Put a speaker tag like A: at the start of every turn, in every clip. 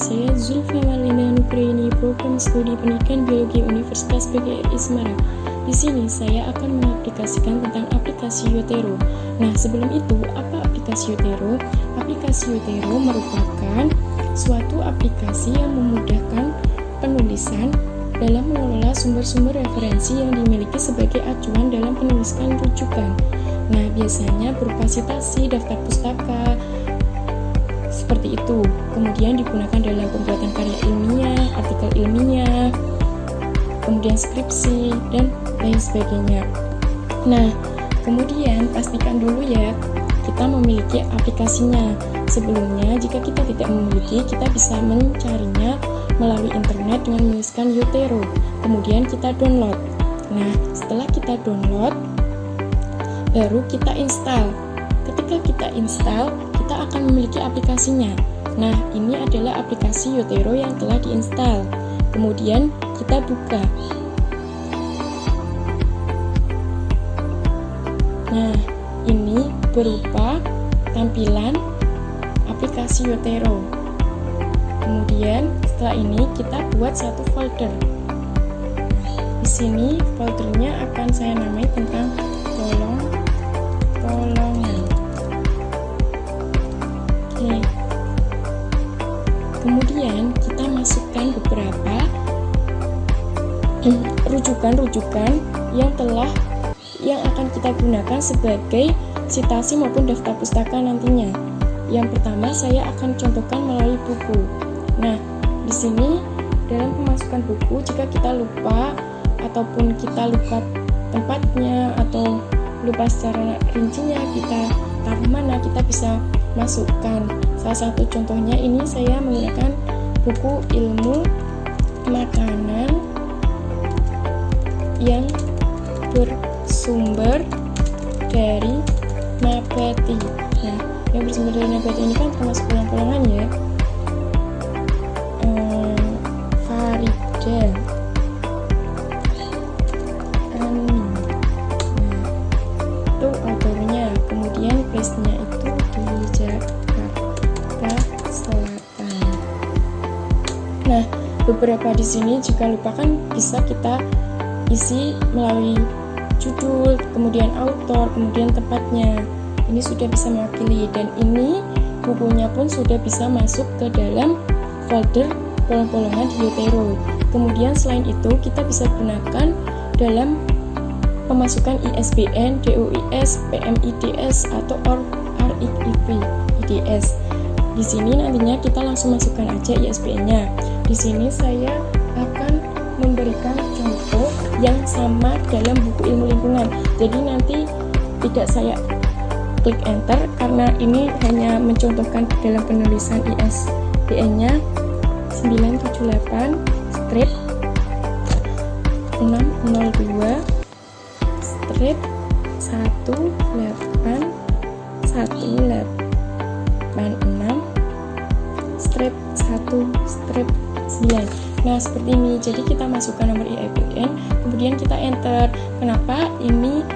A: saya Zulfa Marlina Nugraini, Program Studi Pendidikan Biologi Universitas PGRI Semarang. Di sini saya akan mengaplikasikan tentang aplikasi Yotero. Nah, sebelum itu, apa aplikasi Yotero? Aplikasi Yotero merupakan suatu aplikasi yang memudahkan penulisan dalam mengelola sumber-sumber referensi yang dimiliki sebagai acuan dalam penulisan rujukan. Nah, biasanya berupa citasi, daftar pustaka, seperti itu. Kemudian digunakan dalam pembuatan karya ilmiah, artikel ilmiah, kemudian skripsi, dan lain sebagainya. Nah, kemudian pastikan dulu ya, kita memiliki aplikasinya. Sebelumnya, jika kita tidak memiliki, kita bisa mencarinya melalui internet dengan menuliskan Yotero. Kemudian kita download. Nah, setelah kita download, baru kita install. Ketika kita install, kita akan memiliki aplikasinya. Nah, ini adalah aplikasi Yotero yang telah diinstal. Kemudian kita buka. Nah, ini berupa tampilan aplikasi Yotero. Kemudian setelah ini kita buat satu folder. Di sini foldernya akan saya namai tentang kolongan. Oke. Kemudian kita masukkan beberapa rujukan-rujukan yang akan kita gunakan sebagai citasi maupun daftar pustaka nantinya. Yang pertama saya akan contohkan melalui buku. Nah, di sini dalam pemasukan buku, jika kita lupa ataupun kita lupa tempatnya atau lupa secara rincinya kita taruh mana, kita bisa masukkan. Salah satu contohnya ini saya menggunakan buku ilmu makanan yang bersumber dari nabati. Nah, yang bersumber dari nabati ini kan termasuk kolongan ya. Farida Amin. Nah, itu autornya. Kemudian place-nya itu di Jakarta Selatan. Nah, beberapa di sini jika lupa kan bisa kita isi melalui judul, kemudian autor, kemudian tempatnya. Ini sudah bisa mewakili, dan ini bukunya pun sudah bisa masuk ke dalam folder kolom-kolongan di Yotero. Kemudian selain itu kita bisa gunakan dalam pemasukan ISBN, DOIS, PMIDS atau RIIV-IDS. Di sini nantinya kita langsung masukkan aja ISBN-nya. Di sini saya akan memberikan contoh yang sama dalam buku ilmu lingkungan. Jadi nanti tidak saya klik enter karena ini hanya mencontohkan dalam penulisan ISBN-nya 978 strip 602 strip 18186 strip 1 strip 9. Nah, seperti ini. Jadi kita masukkan nomor ISBN, kemudian kita enter. Kenapa ini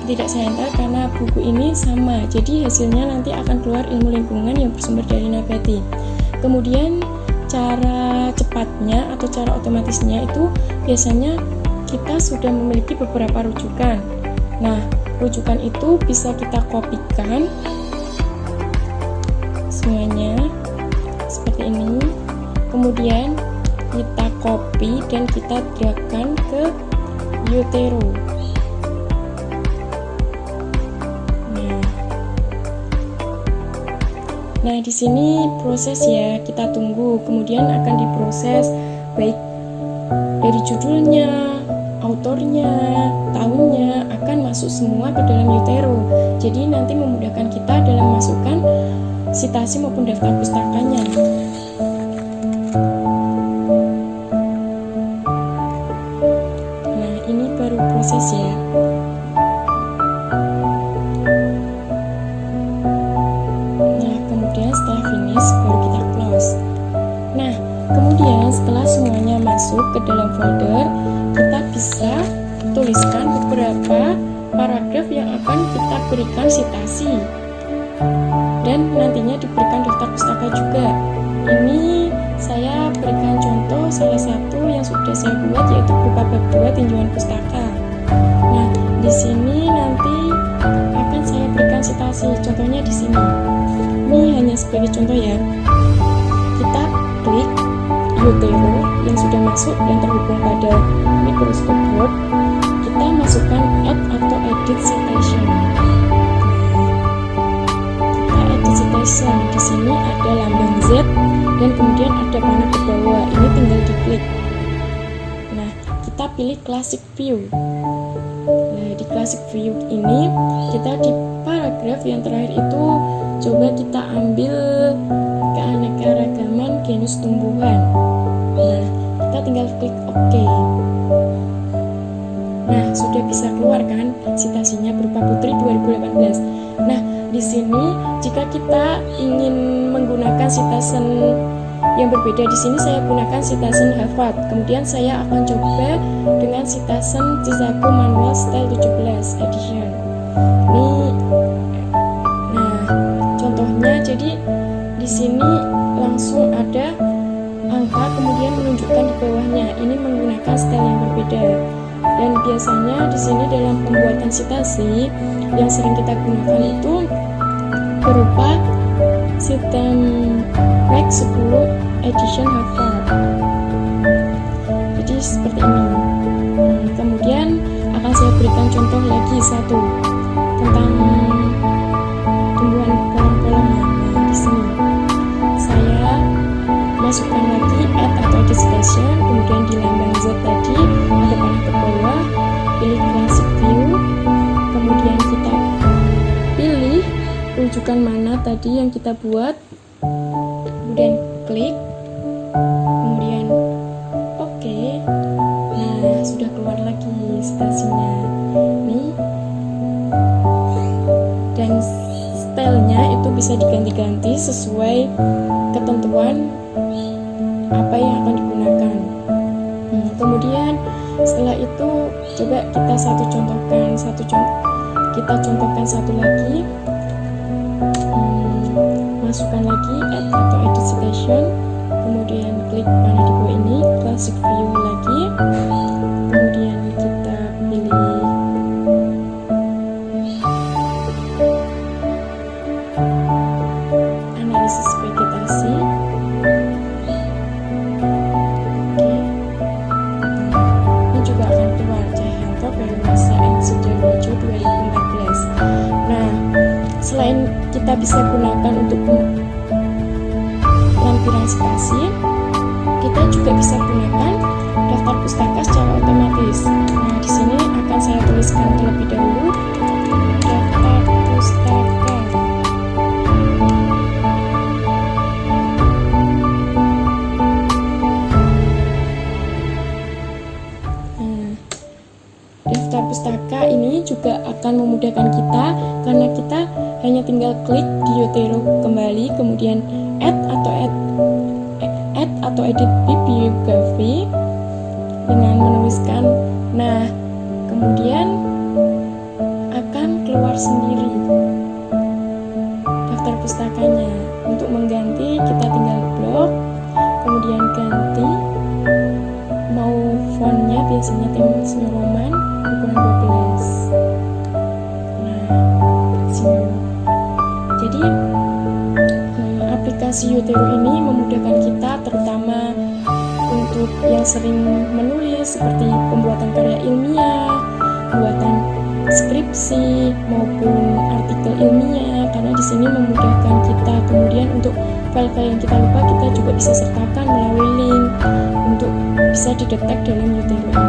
A: tidak saya enter? Karena buku ini sama. Jadi hasilnya nanti akan keluar ilmu lingkungan yang bersumber dari nabati. Kemudian cara cepatnya atau cara otomatisnya itu biasanya kita sudah memiliki beberapa rujukan. Nah, rujukan itu bisa kita kopikan semuanya seperti ini. Kemudian kita copy dan kita dragkan ke Yotero. Nah, di sini proses ya, kita tunggu. Kemudian akan diproses baik dari judulnya, autornya, tahunnya akan masuk semua ke dalam Yotero. Jadi nanti memudahkan kita dalam masukkan citasi maupun daftar pustakanya. Nah, ini baru proses ya. Setelah finish baru kita close. Nah, kemudian setelah semuanya masuk ke dalam folder, kita bisa tuliskan beberapa paragraf yang akan kita berikan citasi dan nantinya diberikan daftar pustaka juga. Ini saya berikan contoh salah satu yang sudah saya buat, yaitu berupa bab 2 tinjauan pustaka. Nah, di sini nanti akan saya berikan citasi. Contohnya di sini. Ini hanya sebagai contoh ya. Kita klik utero yang sudah masuk dan terhubung pada microscope board. Kita masukkan add atau edit citation. Kita edit citation. Di sini ada lambang Z dan kemudian ada panah ke bawah. Ini tinggal diklik. Nah, kita pilih classic view. Nah, di classic view ini kita di paragraf yang terakhir itu coba kita ambil keanekaragaman genus tumbuhan. Nah, kita tinggal klik OK. Nah, sudah bisa keluar kan citasinya berupa Putri 2018. Nah, di sini jika kita ingin menggunakan citation yang berbeda, di sini saya gunakan citation Harvard. Kemudian saya akan coba dengan citation Chicago Manual Style 17 edition. Nah, contohnya jadi di sini langsung ada angka kemudian menunjukkan di bawahnya. Ini menggunakan style yang berbeda. Dan biasanya di sini dalam pembuatan citasi yang sering kita gunakan itu berupa sistem Rec 10 edition Harvard. Jadi seperti ini. Kemudian akan saya berikan contoh lagi satu tentang tumbuhan polong-polongan. Nah, di sini saya masukkan lagi add atau edit citation, kemudian di lambang Z tadi ada panah ke bawah, pilih classic view, kemudian kita pilih rujukan mana tadi yang kita buat, kemudian klik, kemudian OK. Nah, sudah keluar lagi citasinya nih, dan stylenya itu bisa diganti-ganti sesuai ketentuan apa yang akan digunakan. Kemudian setelah itu coba kita contohkan satu lagi. Masukkan lagi add atau edit citation, kemudian klik panah di bawah ini classic view lagi, kemudian kita pilih analisis vegetasi. Ini juga akan keluar Cahyanto Perumasa and Sudarmojo 2014. Nah, selain kita bisa gunakan untuk lampiran citasi, kita juga bisa gunakan daftar pustaka secara otomatis. Nah, di sini akan saya tuliskan terlebih dahulu daftar pustaka. Daftar pustaka ini juga akan memudahkan kita karena kita hanya tinggal klik di utero kembali, kemudian add atau edit bibliografi dengan menuliskan. Nah, kemudian akan keluar sendiri daftar pustakanya. Untuk mengganti kita tinggal blok, kemudian ganti, mau fontnya biasanya Times New Roman ukuran 12. Nah, sini. Jadi aplikasi utero ini memudahkan kita terutama untuk yang sering menulis seperti pembuatan karya ilmiah, pembuatan skripsi maupun artikel ilmiah, karena di sini memudahkan kita. Kemudian untuk file-file yang kita lupa kita juga bisa sertakan melalui link untuk bisa didetek dalam utero.